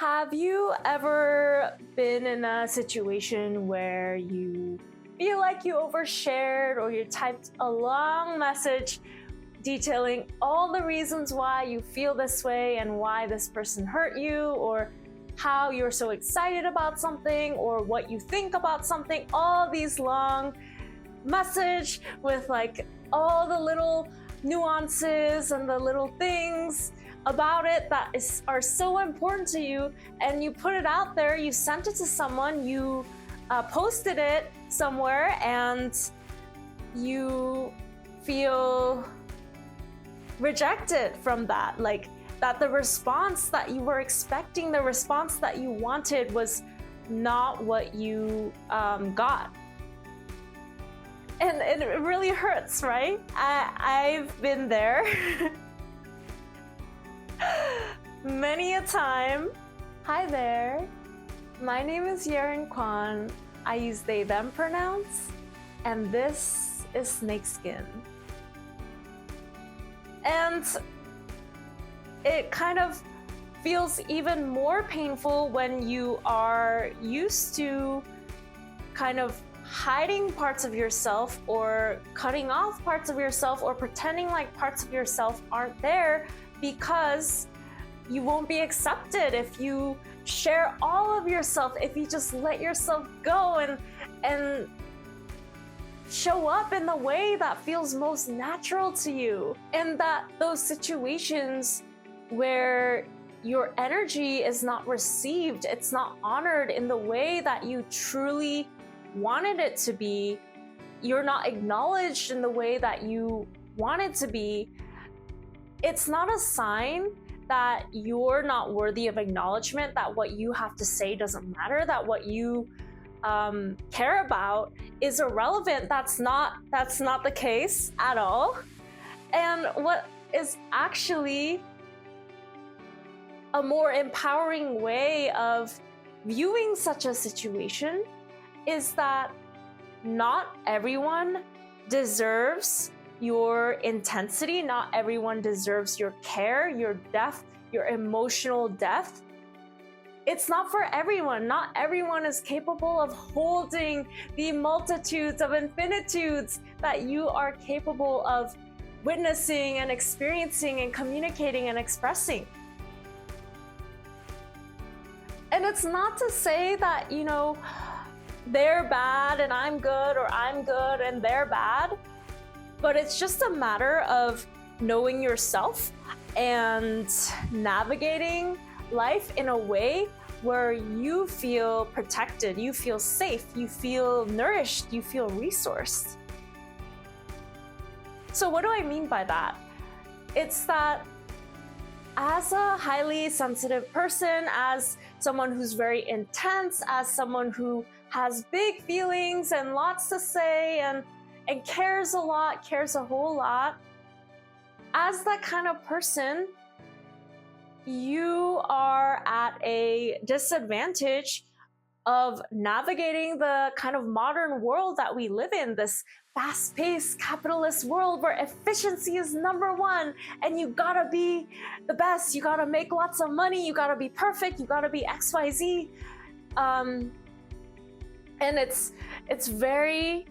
Have you ever been in a situation where you feel like you overshared or you typed a long message detailing all the reasons why you feel this way and why this person hurt you, or how you're so excited about something, or what you think about something? All these long message with like all the little nuances and the little things about it that are so important to you, and you put it out there, you sent it to someone, you posted it somewhere, and you feel rejected from that, like that the response that you were expecting, the response that you wanted was not what you got. And it really hurts, right? I've been there many a time. Hi there, my name is Yaren Kwan. I use they, them pronouns, and this is Snakeskin. And it kind of feels even more painful when you are used to kind of hiding parts of yourself, or cutting off parts of yourself, or pretending like parts of yourself aren't there, because you won't be accepted if you share all of yourself, if you just let yourself go and show up in the way that feels most natural to you. And that those situations where your energy is not received, it's not honored in the way that you truly wanted it to be, you're not acknowledged in the way that you want it to be, it's not a sign that you're not worthy of acknowledgement, that what you have to say doesn't matter, that what you care about is irrelevant. That's not the case at all. And what is actually a more empowering way of viewing such a situation is that not everyone deserves your intensity, not everyone deserves your care, your depth, your emotional depth. It's not for everyone. Not everyone is capable of holding the multitudes of infinitudes that you are capable of witnessing and experiencing and communicating and expressing. And it's not to say that, you know, they're bad and I'm good, or I'm good and they're bad, but it's just a matter of knowing yourself and navigating life in a way where you feel protected, you feel safe, you feel nourished, you feel resourced. So what do I mean by that? It's that as a highly sensitive person, as someone who's very intense, as someone who has big feelings and lots to say and cares a lot, cares a whole lot, as that kind of person, you are at a disadvantage of navigating the kind of modern world that we live in, this fast-paced capitalist world where efficiency is number one, and you gotta be the best, you gotta make lots of money, you gotta be perfect, you gotta be XYZ. And it's very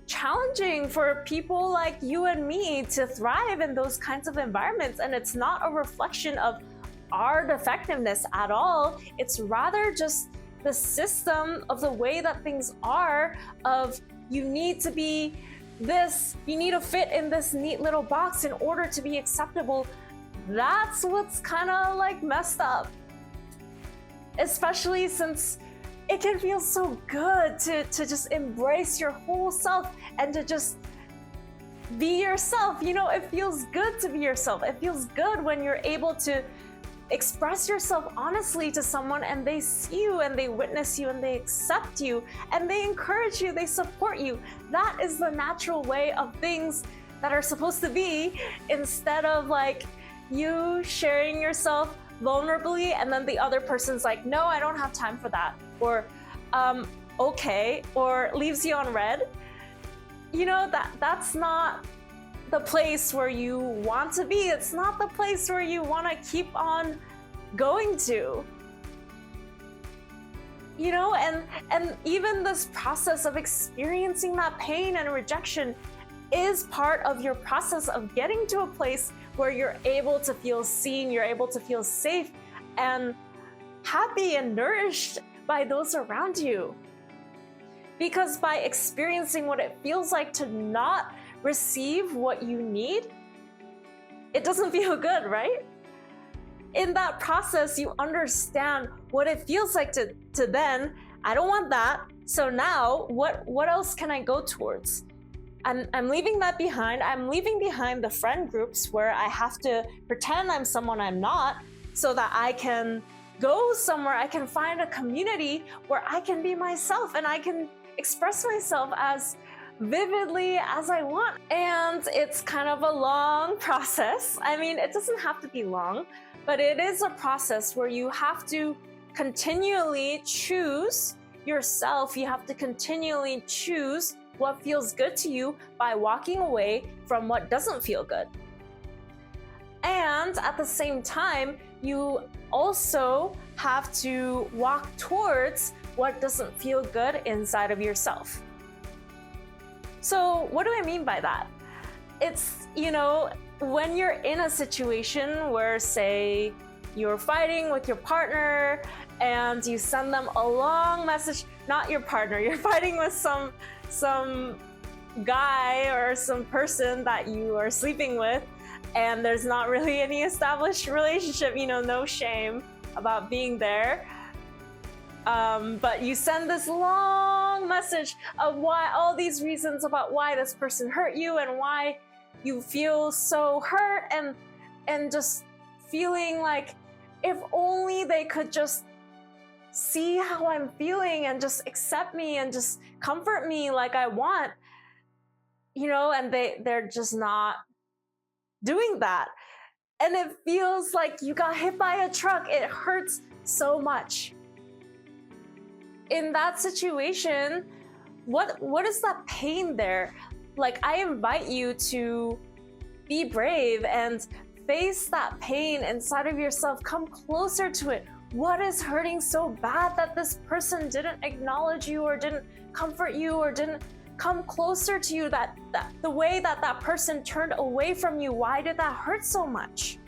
challenging for people like you and me to thrive in those kinds of environments. And it's not a reflection of our defectiveness at all. It's rather just the system of the way that things are, of you need to be this, you need to fit in this neat little box in order to be acceptable. That's what's kind of like messed up. Especially since it can feel so good to just embrace your whole self and to just be yourself. You know, it feels good to be yourself. It feels good when you're able to express yourself honestly to someone, and they see you and they witness you and they accept you and they encourage you, they support you. That is the natural way of things that are supposed to be, instead of like you sharing yourself vulnerably and then the other person's like, no, I don't have time for that, or okay, or leaves you on red. You know, that's not the place where you want to be. It's not the place where you want to keep on going to. You know, and even this process of experiencing that pain and rejection is part of your process of getting to a place where you're able to feel seen, you're able to feel safe and happy and nourished by those around you. Because by experiencing what it feels like to not receive what you need, it doesn't feel good, right? In that process, you understand what it feels like to then, I don't want that. So now what else can I go towards? I'm leaving that behind. I'm leaving behind the friend groups where I have to pretend I'm someone I'm not, so that I can go somewhere, I can find a community where I can be myself and I can express myself as vividly as I want. And it's kind of a long process. I mean, it doesn't have to be long, but it is a process where you have to continually choose yourself. You have to continually choose what feels good to you by walking away from what doesn't feel good. And at the same time, you also have to walk towards what doesn't feel good inside of yourself. So what do I mean by that? It's, you know, when you're in a situation where, say, you're fighting with your partner and you send them a long message, not your partner, you're fighting with some guy or some person that you are sleeping with, and there's not really any established relationship, you know, no shame about being there. But you send this long message of why, all these reasons about why this person hurt you and why you feel so hurt, and just feeling like if only they could just see how I'm feeling and just accept me and just comfort me like I want, you know, and they're just not doing that. And it feels like you got hit by a truck. It hurts so much. In that situation, what is that pain there? Like, I invite you to be brave and face that pain inside of yourself. Come closer to it. What is hurting so bad that this person didn't acknowledge you or didn't comfort you or didn't come closer to you, that the way that person turned away from you? Why did that hurt so much?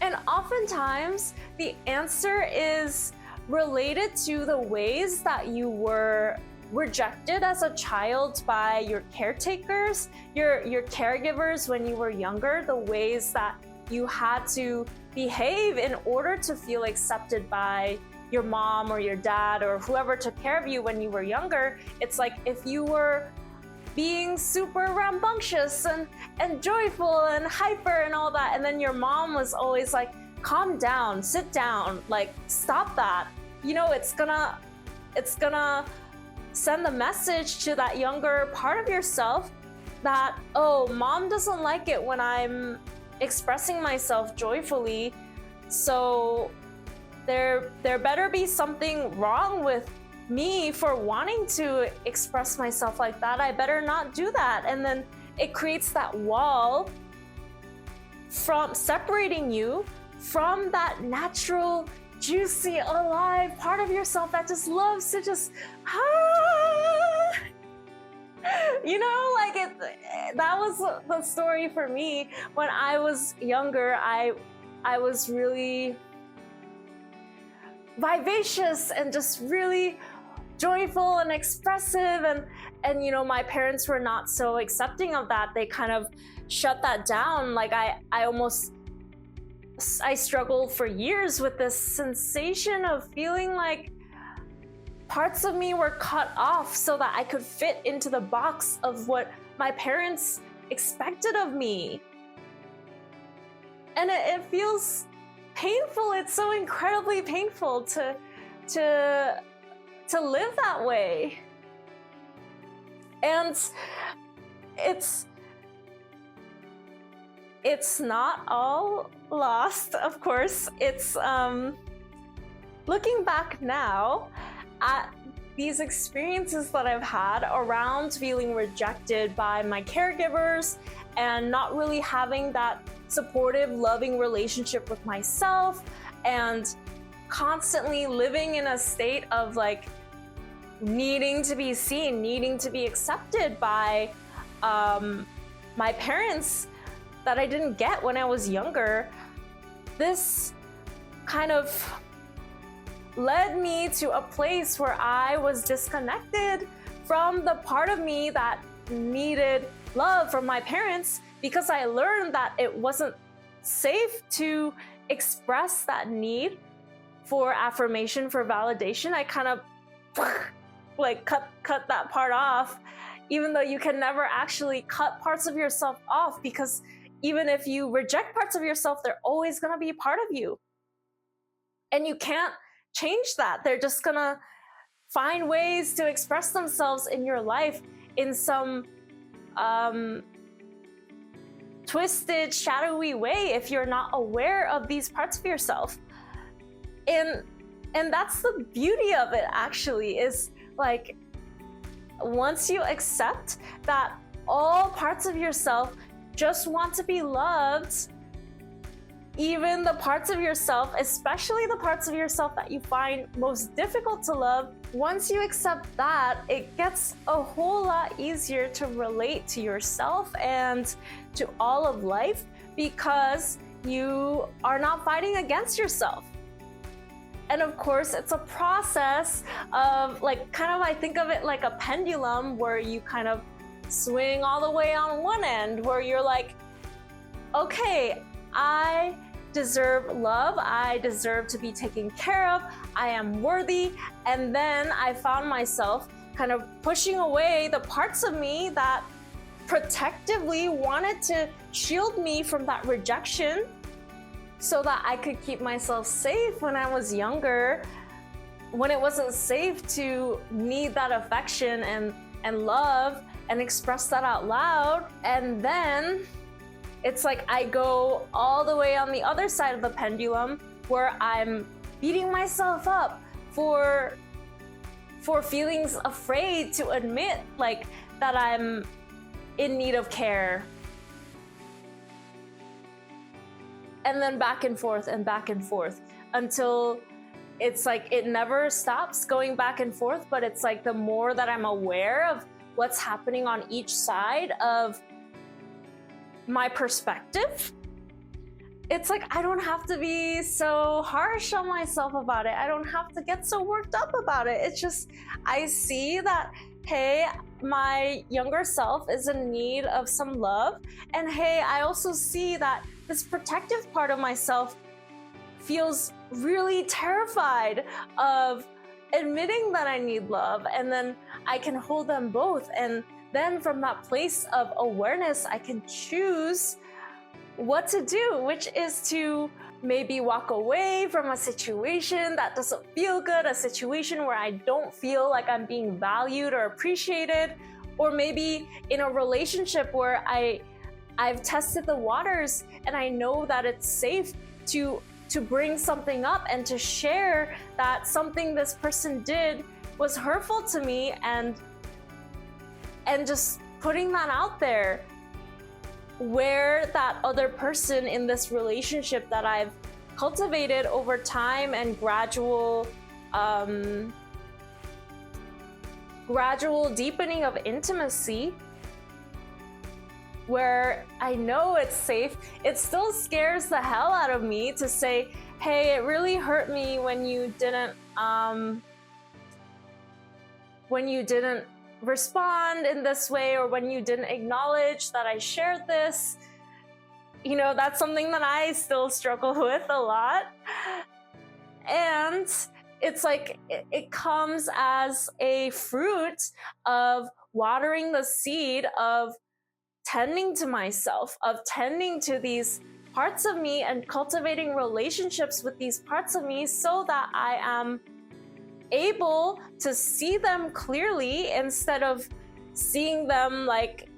And oftentimes the answer is related to the ways that you were rejected as a child by your caretakers, your caregivers when you were younger, the ways that you had to behave in order to feel accepted by your mom or your dad or whoever took care of you when you were younger. It's like if you were being super rambunctious and joyful and hyper and all that, and then your mom was always like, calm down, sit down, like stop that. You know, it's gonna send the message to that younger part of yourself that, oh, mom doesn't like it when I'm expressing myself joyfully, so there better be something wrong with me for wanting to express myself like that. I better not do that. And then it creates that wall from separating you from that natural, juicy, alive part of yourself that just loves to just you know, like that was the story for me when I was younger. I was really vivacious and just really joyful and expressive, and you know, my parents were not so accepting of that. They kind of shut that down. Like I struggled for years with this sensation of feeling like parts of me were cut off so that I could fit into the box of what my parents expected of me. And it feels painful. It's so incredibly painful to live that way. And it's not all lost, of course. It's looking back now at these experiences that I've had around feeling rejected by my caregivers and not really having that supportive, loving relationship with myself, and constantly living in a state of like needing to be seen, needing to be accepted by my parents that I didn't get when I was younger. This kind of led me to a place where I was disconnected from the part of me that needed love from my parents, because I learned that it wasn't safe to express that need for affirmation, for validation. I kind of like cut that part off, even though you can never actually cut parts of yourself off, because even if you reject parts of yourself, they're always going to be part of you. And you can't change that. They're just going to find ways to express themselves in your life in some twisted, shadowy way if you're not aware of these parts of yourself. And that's the beauty of it, actually, is like, once you accept that all parts of yourself just want to be loved, even the parts of yourself, especially the parts of yourself that you find most difficult to love, once you accept that, it gets a whole lot easier to relate to yourself and to all of life, because you are not fighting against yourself. And of course, it's a process of like, kind of, I think of it like a pendulum, where you kind of swing all the way on one end, where you're like, okay, I deserve love, I deserve to be taken care of, I am worthy. And then I found myself kind of pushing away the parts of me that protectively wanted to shield me from that rejection, so that I could keep myself safe when I was younger, when it wasn't safe to need that affection and love and express that out loud. And then it's like I go all the way on the other side of the pendulum, where I'm beating myself up for feelings afraid to admit like that I'm in need of care. And then back and forth until it's like it never stops going back and forth. But it's like the more that I'm aware of what's happening on each side of my perspective, it's like I don't have to be so harsh on myself about it. I don't have to get so worked up about it. It's just, I see that, hey, my younger self is in need of some love. And hey, I also see that this protective part of myself feels really terrified of admitting that I need love. And then I can hold them both. And then from that place of awareness, I can choose what to do, which is to maybe walk away from a situation that doesn't feel good, a situation where I don't feel like I'm being valued or appreciated, or maybe in a relationship where I've tested the waters and I know that it's safe to bring something up and to share that something this person did was hurtful to me, and just putting that out there, where that other person in this relationship that I've cultivated over time and gradual deepening of intimacy, where I know it's safe, it still scares the hell out of me to say, hey, it really hurt me when you didn't respond in this way, or when you didn't acknowledge that I shared this. You know, that's something that I still struggle with a lot. And it's like, it comes as a fruit of watering the seed of tending to myself, of tending to these parts of me and cultivating relationships with these parts of me, so that I am able to see them clearly, instead of seeing them like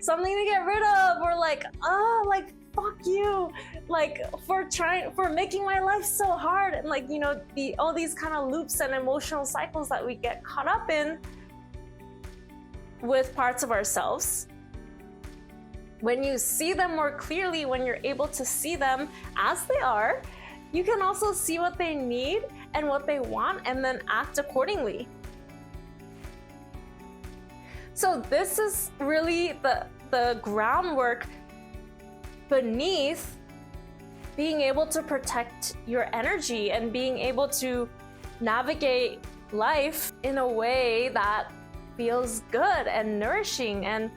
something to get rid of, or like, oh, like, fuck you, like, for making my life so hard, and like, you know, all these kind of loops and emotional cycles that we get caught up in with parts of ourselves. When you see them more clearly, when you're able to see them as they are, you can also see what they need and what they want and then act accordingly. So this is really the groundwork beneath being able to protect your energy and being able to navigate life in a way that feels good and nourishing, and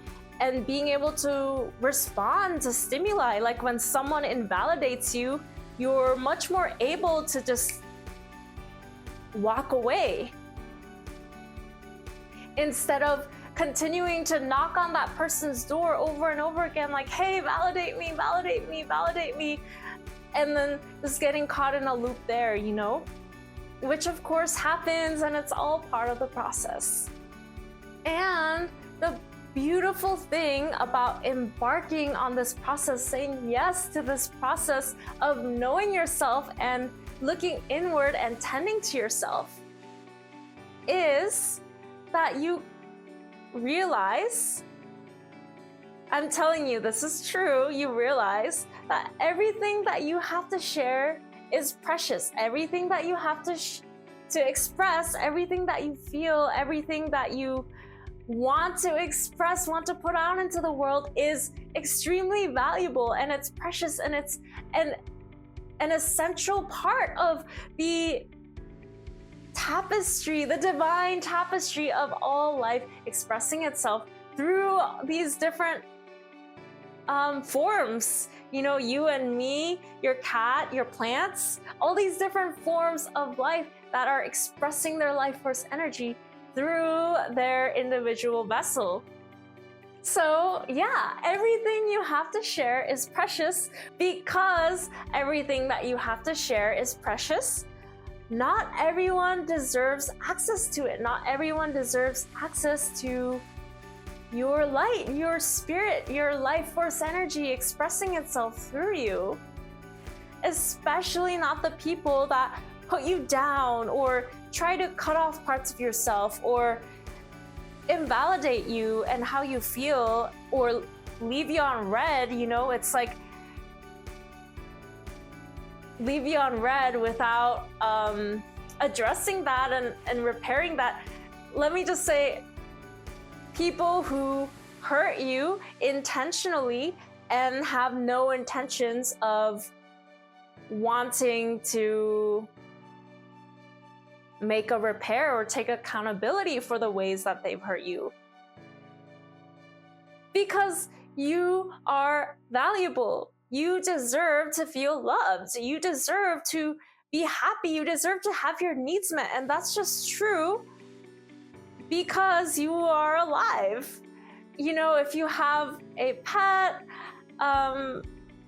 being able to respond to stimuli. Like when someone invalidates you, you're much more able to just walk away instead of continuing to knock on that person's door over and over again, like, hey, validate me, validate me, validate me, and then just getting caught in a loop there, you know, which of course happens, and it's all part of the process. And the beautiful thing about embarking on this process, saying yes to this process of knowing yourself and looking inward and tending to yourself, is that you realize, I'm telling you, this is true, you realize that everything that you have to share is precious. Everything that you have to express, everything that you feel, everything that you want to express, want to put out into the world is extremely valuable, and it's precious, and it's an essential part of the tapestry, the divine tapestry of all life expressing itself through these different forms. You know, you and me, your cat, your plants, all these different forms of life that are expressing their life force energy through their individual vessel. So yeah, everything you have to share is precious. Because everything that you have to share is precious, not everyone deserves access to it. Not everyone deserves access to your light, your spirit, your life force energy expressing itself through you. Especially not the people that put you down or try to cut off parts of yourself or invalidate you and how you feel or leave you on red. You know, it's like leave you on red without addressing that and repairing that. Let me just say, people who hurt you intentionally and have no intentions of wanting to make a repair or take accountability for the ways that they've hurt you. Because you are valuable. You deserve to feel loved. You deserve to be happy. You deserve to have your needs met. And that's just true because you are alive. You know, if you have a pet,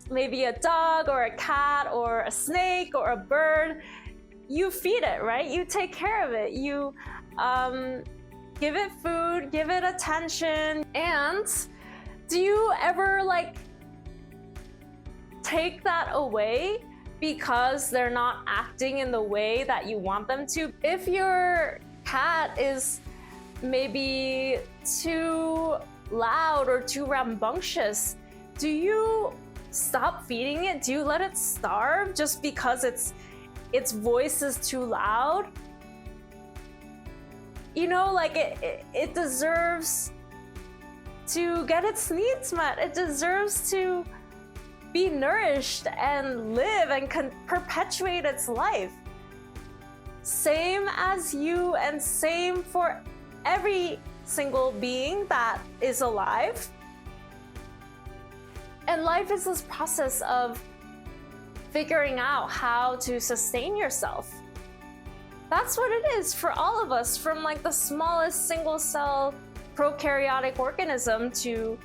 maybe a dog or a cat or a snake or a bird, you feed it, right? You take care of it. You give it food, give it attention. And do you ever take that away because they're not acting in the way that you want them to? If your cat is maybe too loud or too rambunctious, do you stop feeding it? Do you let it starve just because its voice is too loud? You know, like it deserves to get its needs met. It deserves to be nourished and live and perpetuate its life. Same as you, and same for every single being that is alive. And life is this process of figuring out how to sustain yourself. That's what it is for all of us, from the smallest single cell prokaryotic organism to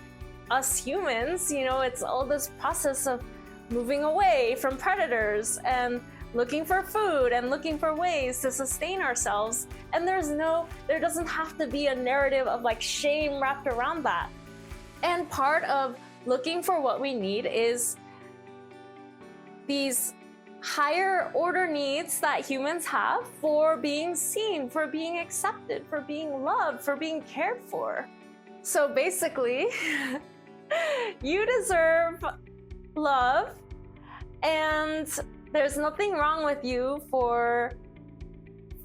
us humans. You know, it's all this process of moving away from predators and looking for food and looking for ways to sustain ourselves. And there doesn't have to be a narrative of shame wrapped around that. And part of looking for what we need is these higher order needs that humans have for being seen, for being accepted, for being loved, for being cared for. So basically, You deserve love, and there's nothing wrong with you for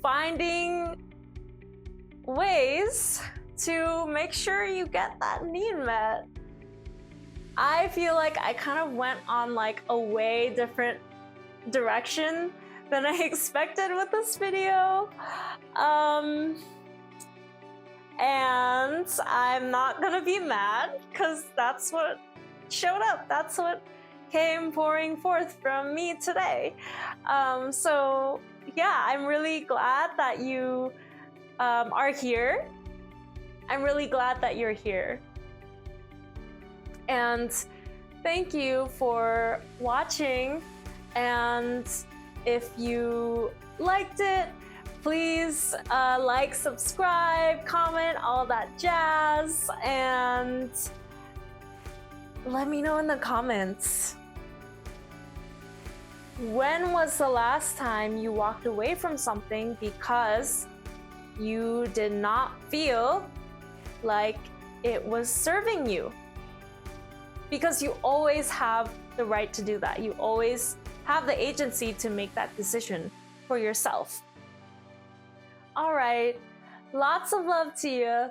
finding ways to make sure you get that need met. I feel like I kind of went on like a way different direction than I expected with this video. And I'm not gonna be mad because that's what showed up. That's what came pouring forth from me today. So yeah, I'm really glad that you are here. I'm really glad that you're here. And thank you for watching. And if you liked it, please like, subscribe, comment, all that jazz, and let me know in the comments. When was the last time you walked away from something because you did not feel like it was serving you? Because you always have the right to do that. You always have the agency to make that decision for yourself. All right, lots of love to you.